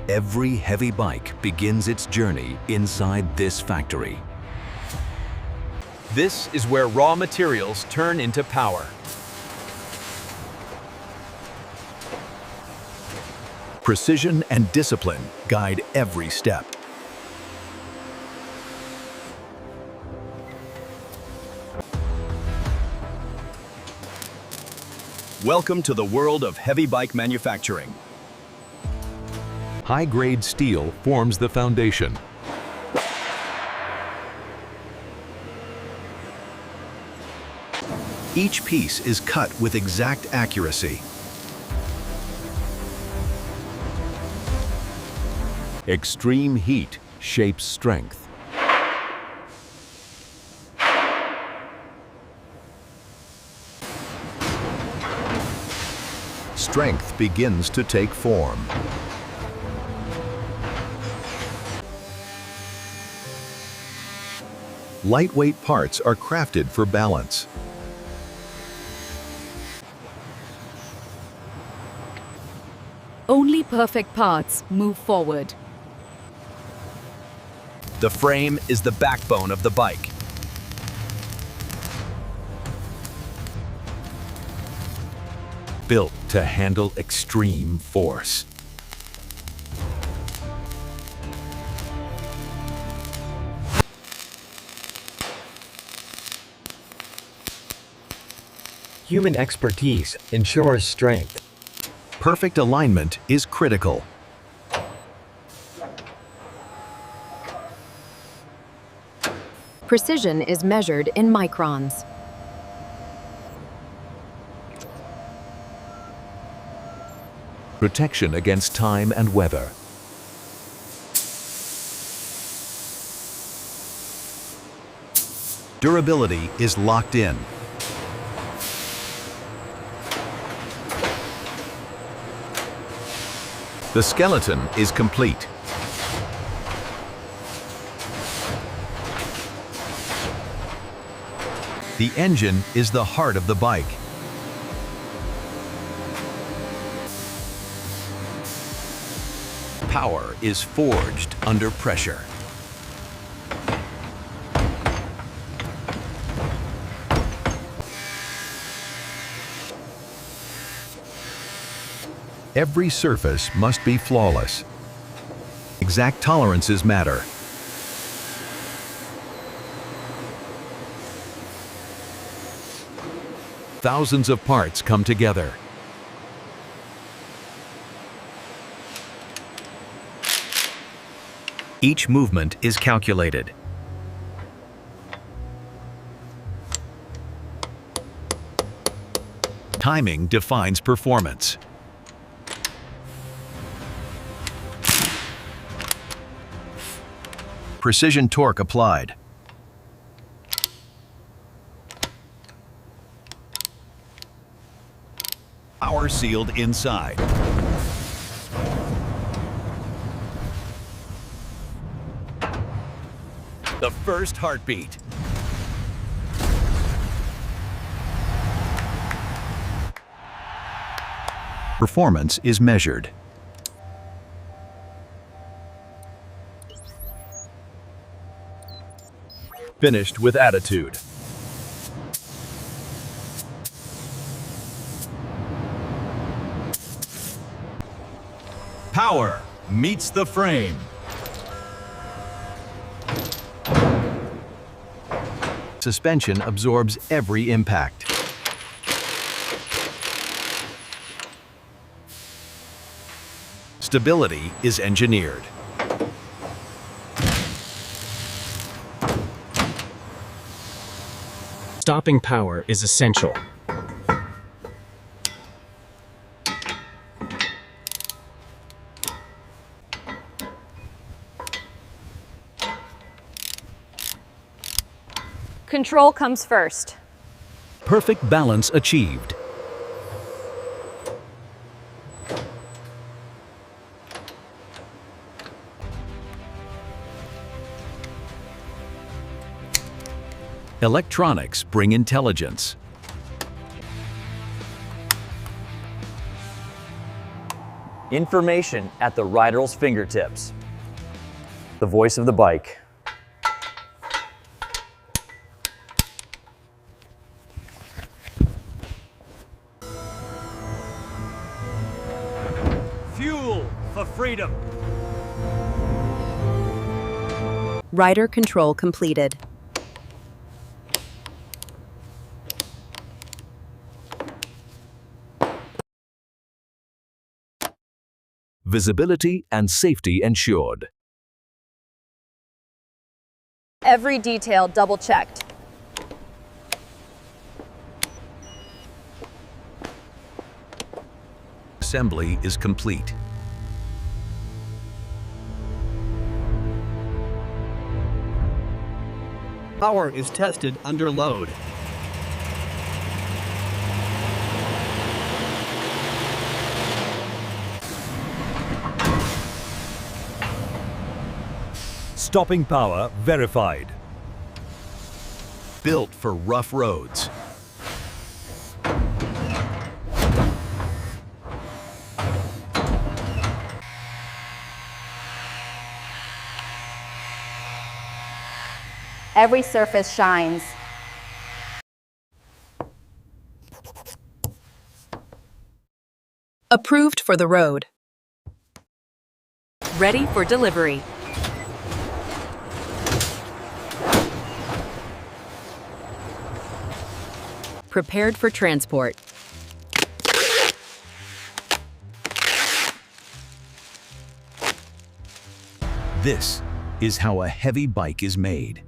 Every heavy bike begins its journey inside this factory. This is where raw materials turn into power. Precision and discipline guide every step. Welcome to the world of heavy bike manufacturing. High-grade steel forms the foundation. Each piece is cut with exact accuracy. Extreme heat shapes strength. Strength begins to take form. Lightweight parts are crafted for balance. Only perfect parts move forward. The frame is the backbone of the bike. Built to handle extreme force. Human expertise ensures strength. Perfect alignment is critical. Precision is measured in microns. Protection against time and weather. Durability is locked in. The skeleton is complete. The engine is the heart of the bike. Power is forged under pressure. Every surface must be flawless. Exact tolerances matter. Thousands of parts come together. Each movement is calculated. Timing defines performance. Precision torque applied. Power sealed inside. The first heartbeat. Performance is measured. Finished with attitude. Power meets the frame. Suspension absorbs every impact. Stability is engineered. Stopping power is essential. Control comes first. Perfect balance achieved. Electronics bring intelligence. Information at the rider's fingertips. The voice of the bike. Fuel for freedom. Rider control completed. Visibility and safety ensured. Every detail double-checked. Assembly is complete. Power is tested under load. Stopping power verified. Built for rough roads. Every surface shines. Approved for the road. Ready for delivery. Prepared for transport. This is how a heavy bike is made.